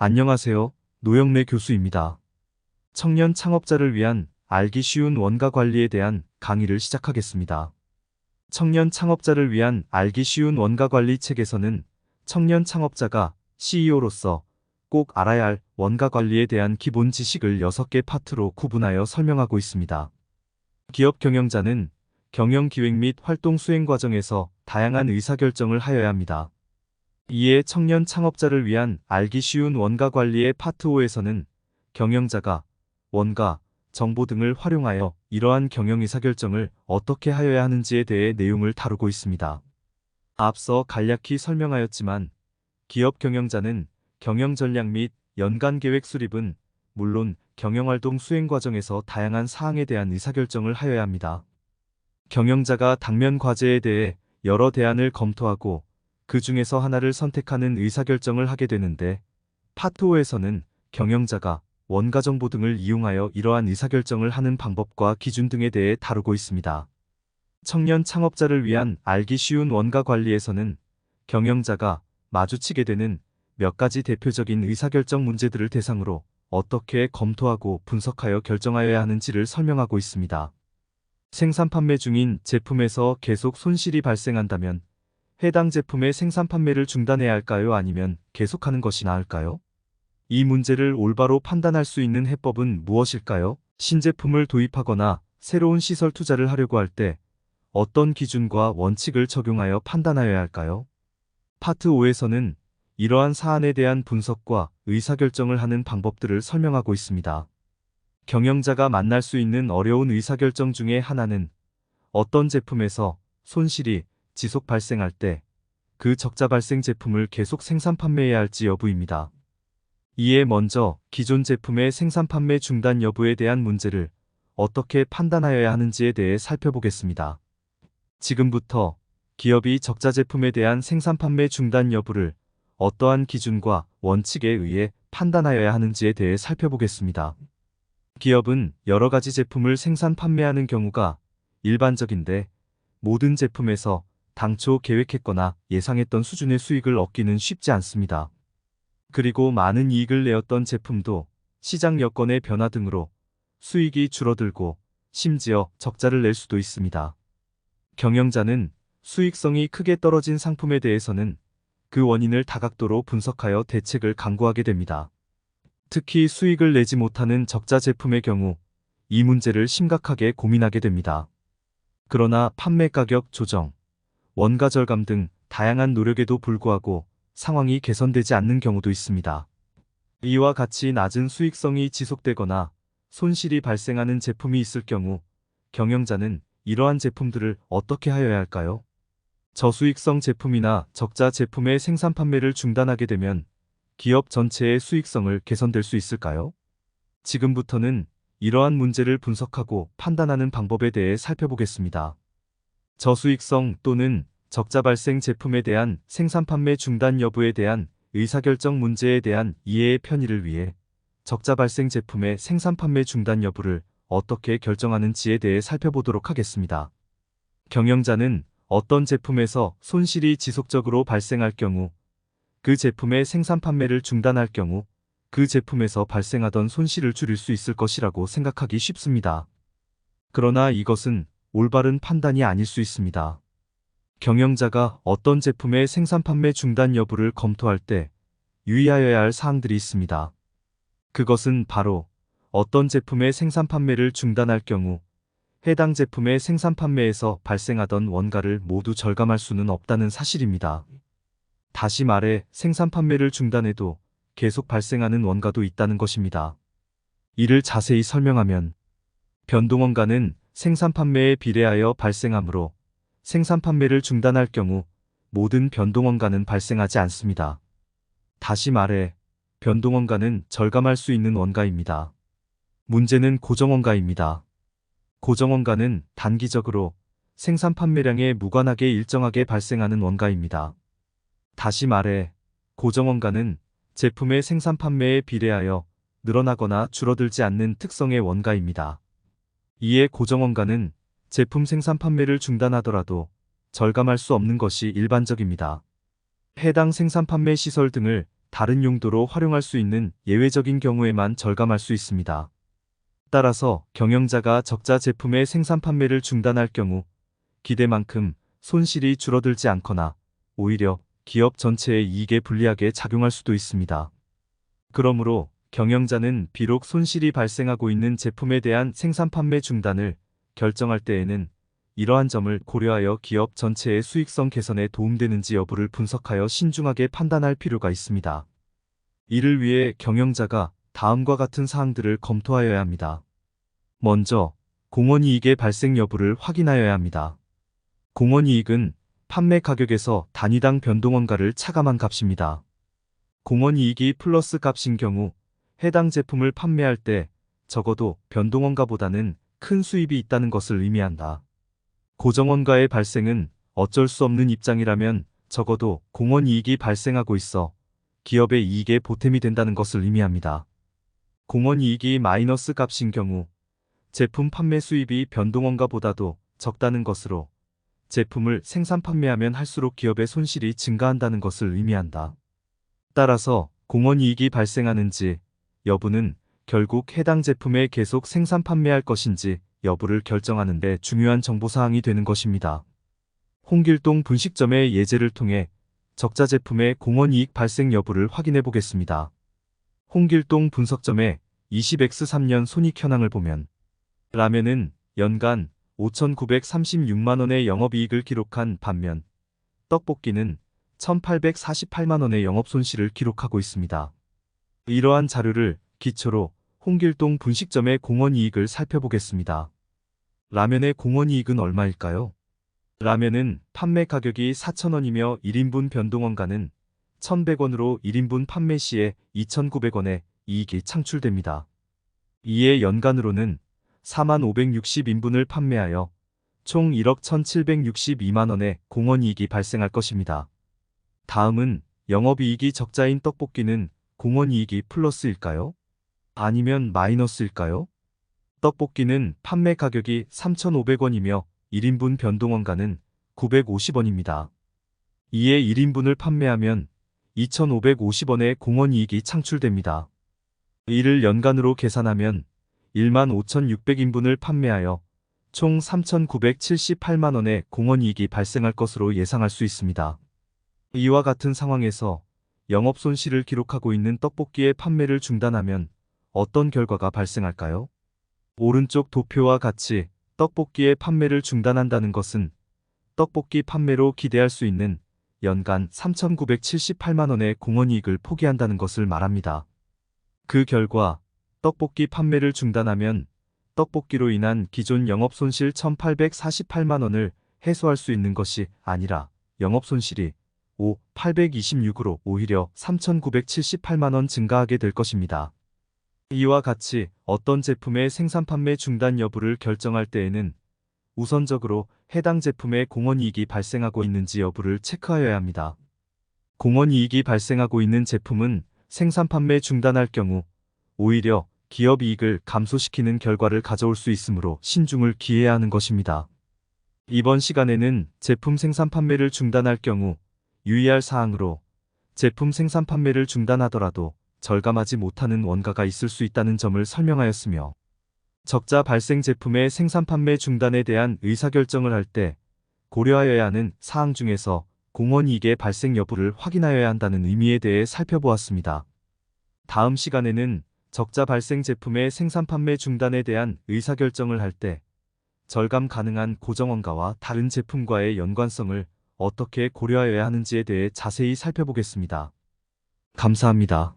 안녕하세요. 노영래 교수입니다. 청년 창업자를 위한 알기 쉬운 원가 관리에 대한 강의를 시작하겠습니다. 청년 창업자를 위한 알기 쉬운 원가 관리 책에서는 청년 창업자가 CEO로서 꼭 알아야 할 원가 관리에 대한 기본 지식을 6개 파트로 구분하여 설명하고 있습니다. 기업 경영자는 경영 기획 및 활동 수행 과정에서 다양한 의사결정을 하여야 합니다. 이에 청년 창업자를 위한 알기 쉬운 원가 관리의 파트 5에서는 경영자가 원가, 정보 등을 활용하여 이러한 경영 의사결정을 어떻게 하여야 하는지에 대해 내용을 다루고 있습니다. 앞서 간략히 설명하였지만 기업 경영자는 경영 전략 및 연간 계획 수립은 물론 경영활동 수행 과정에서 다양한 사항에 대한 의사결정을 하여야 합니다. 경영자가 당면 과제에 대해 여러 대안을 검토하고 그 중에서 하나를 선택하는 의사결정을 하게 되는데, 파트 5에서는 경영자가 원가 정보 등을 이용하여 이러한 의사결정을 하는 방법과 기준 등에 대해 다루고 있습니다. 청년 창업자를 위한 알기 쉬운 원가 관리에서는 경영자가 마주치게 되는 몇 가지 대표적인 의사결정 문제들을 대상으로 어떻게 검토하고 분석하여 결정하여야 하는지를 설명하고 있습니다. 생산 판매 중인 제품에서 계속 손실이 발생한다면 해당 제품의 생산 판매를 중단해야 할까요? 아니면 계속하는 것이 나을까요? 이 문제를 올바로 판단할 수 있는 해법은 무엇일까요? 신제품을 도입하거나 새로운 시설 투자를 하려고 할 때 어떤 기준과 원칙을 적용하여 판단하여야 할까요? 파트 5에서는 이러한 사안에 대한 분석과 의사결정을 하는 방법들을 설명하고 있습니다. 경영자가 만날 수 있는 어려운 의사결정 중에 하나는 어떤 제품에서 손실이 지속 발생할 때 그 적자 발생 제품을 계속 생산 판매해야 할지 여부입니다. 이에 먼저 기존 제품의 생산 판매 중단 여부에 대한 문제를 어떻게 판단하여야 하는지에 대해 살펴보겠습니다. 지금부터 기업이 적자 제품에 대한 생산 판매 중단 여부를 어떠한 기준과 원칙에 의해 판단하여야 하는지에 대해 살펴보겠습니다. 기업은 여러 가지 제품을 생산 판매하는 경우가 일반적인데, 모든 제품에서 당초 계획했거나 예상했던 수준의 수익을 얻기는 쉽지 않습니다. 그리고 많은 이익을 내었던 제품도 시장 여건의 변화 등으로 수익이 줄어들고 심지어 적자를 낼 수도 있습니다. 경영자는 수익성이 크게 떨어진 상품에 대해서는 그 원인을 다각도로 분석하여 대책을 강구하게 됩니다. 특히 수익을 내지 못하는 적자 제품의 경우 이 문제를 심각하게 고민하게 됩니다. 그러나 판매 가격 조정, 원가 절감 등 다양한 노력에도 불구하고 상황이 개선되지 않는 경우도 있습니다. 이와 같이 낮은 수익성이 지속되거나 손실이 발생하는 제품이 있을 경우 경영자는 이러한 제품들을 어떻게 하여야 할까요? 저수익성 제품이나 적자 제품의 생산 판매를 중단하게 되면 기업 전체의 수익성을 개선될 수 있을까요? 지금부터는 이러한 문제를 분석하고 판단하는 방법에 대해 살펴보겠습니다. 저수익성 또는 적자 발생 제품에 대한 생산 판매 중단 여부에 대한 의사결정 문제에 대한 이해의 편의를 위해 적자 발생 제품의 생산 판매 중단 여부를 어떻게 결정하는지에 대해 살펴보도록 하겠습니다. 경영자는 어떤 제품에서 손실이 지속적으로 발생할 경우, 그 제품의 생산 판매를 중단할 경우 그 제품에서 발생하던 손실을 줄일 수 있을 것이라고 생각하기 쉽습니다. 그러나 이것은 올바른 판단이 아닐 수 있습니다. 경영자가 어떤 제품의 생산 판매 중단 여부를 검토할 때 유의하여야 할 사항들이 있습니다. 그것은 바로 어떤 제품의 생산 판매를 중단할 경우 해당 제품의 생산 판매에서 발생하던 원가를 모두 절감할 수는 없다는 사실입니다. 다시 말해 생산 판매를 중단해도 계속 발생하는 원가도 있다는 것입니다. 이를 자세히 설명하면 변동원가는 생산 판매에 비례하여 발생하므로 생산 판매를 중단할 경우 모든 변동원가는 발생하지 않습니다. 다시 말해 변동원가는 절감할 수 있는 원가입니다. 문제는 고정원가입니다. 고정원가는 단기적으로 생산 판매량에 무관하게 일정하게 발생하는 원가입니다. 다시 말해 고정원가는 제품의 생산 판매에 비례하여 늘어나거나 줄어들지 않는 특성의 원가입니다. 이에 고정원가는 제품 생산 판매를 중단하더라도 절감할 수 없는 것이 일반적입니다. 해당 생산 판매 시설 등을 다른 용도로 활용할 수 있는 예외적인 경우에만 절감할 수 있습니다. 따라서 경영자가 적자 제품의 생산 판매를 중단할 경우 기대만큼 손실이 줄어들지 않거나 오히려 기업 전체의 이익에 불리하게 작용할 수도 있습니다. 그러므로 경영자는 비록 손실이 발생하고 있는 제품에 대한 생산 판매 중단을 결정할 때에는 이러한 점을 고려하여 기업 전체의 수익성 개선에 도움되는지 여부를 분석하여 신중하게 판단할 필요가 있습니다. 이를 위해 경영자가 다음과 같은 사항들을 검토하여야 합니다. 먼저, 공원이익의 발생 여부를 확인하여야 합니다. 공원이익은 판매 가격에서 단위당 변동원가를 차감한 값입니다. 공원이익이 플러스 값인 경우 해당 제품을 판매할 때 적어도 변동원가보다는 큰 수입이 있다는 것을 의미한다. 고정원가의 발생은 어쩔 수 없는 입장이라면 적어도 공원이익이 발생하고 있어 기업의 이익에 보탬이 된다는 것을 의미합니다. 공원이익이 마이너스 값인 경우 제품 판매 수입이 변동원가보다도 적다는 것으로 제품을 생산 판매하면 할수록 기업의 손실이 증가한다는 것을 의미한다. 따라서 공원이익이 발생하는지 여부는 결국 해당 제품에 계속 생산 판매할 것인지 여부를 결정하는 데 중요한 정보사항이 되는 것입니다. 홍길동 분식점의 예제를 통해 적자 제품의 공원이익 발생 여부를 확인해 보겠습니다. 홍길동 분석점의 20X3년 손익 현황을 보면 라면은 연간 5,936만원의 영업이익을 기록한 반면 떡볶이는 1,848만원의 영업손실을 기록하고 있습니다. 이러한 자료를 기초로 홍길동 분식점의 공원이익을 살펴보겠습니다. 라면의 공원이익은 얼마일까요? 라면은 판매 가격이 4,000원이며 1인분 변동원가는 1,100원으로 1인분 판매 시에 2,900원의 이익이 창출됩니다. 이에 연간으로는 41,560인분을 판매하여 총 1억 1,762만원의 공원이익이 발생할 것입니다. 다음은 영업이익이 적자인 떡볶이는 공원이익이 플러스일까요? 아니면 마이너스일까요? 떡볶이는 판매 가격이 3,500원이며 1인분 변동원가는 950원입니다. 이에 1인분을 판매하면 2,550원의 공원이익이 창출됩니다. 이를 연간으로 계산하면 15,600인분을 판매하여 총 3,978만원의 공원이익이 발생할 것으로 예상할 수 있습니다. 이와 같은 상황에서 영업손실을 기록하고 있는 떡볶이의 판매를 중단하면 어떤 결과가 발생할까요? 오른쪽 도표와 같이 떡볶이의 판매를 중단한다는 것은 떡볶이 판매로 기대할 수 있는 연간 3,978만원의 공원이익을 포기한다는 것을 말합니다. 그 결과 떡볶이 판매를 중단하면 떡볶이로 인한 기존 영업손실 1,848만원을 해소할 수 있는 것이 아니라 영업손실이 826으로 오히려 3,978만원 증가하게 될 것입니다. 이와 같이 어떤 제품의 생산 판매 중단 여부를 결정할 때에는 우선적으로 해당 제품의 공원이익이 발생하고 있는지 여부를 체크하여야 합니다. 공원이익이 발생하고 있는 제품은 생산 판매 중단할 경우 오히려 기업 이익을 감소시키는 결과를 가져올 수 있으므로 신중을 기해야 하는 것입니다. 이번 시간에는 제품 생산 판매를 중단할 경우 유의할 사항으로 제품 생산 판매를 중단하더라도 절감하지 못하는 원가가 있을 수 있다는 점을 설명하였으며 적자 발생 제품의 생산 판매 중단에 대한 의사결정을 할 때 고려하여야 하는 사항 중에서 공원이익의 발생 여부를 확인하여야 한다는 의미에 대해 살펴보았습니다. 다음 시간에는 적자 발생 제품의 생산 판매 중단에 대한 의사결정을 할 때 절감 가능한 고정원가와 다른 제품과의 연관성을 어떻게 고려하여야 하는지에 대해 자세히 살펴보겠습니다. 감사합니다.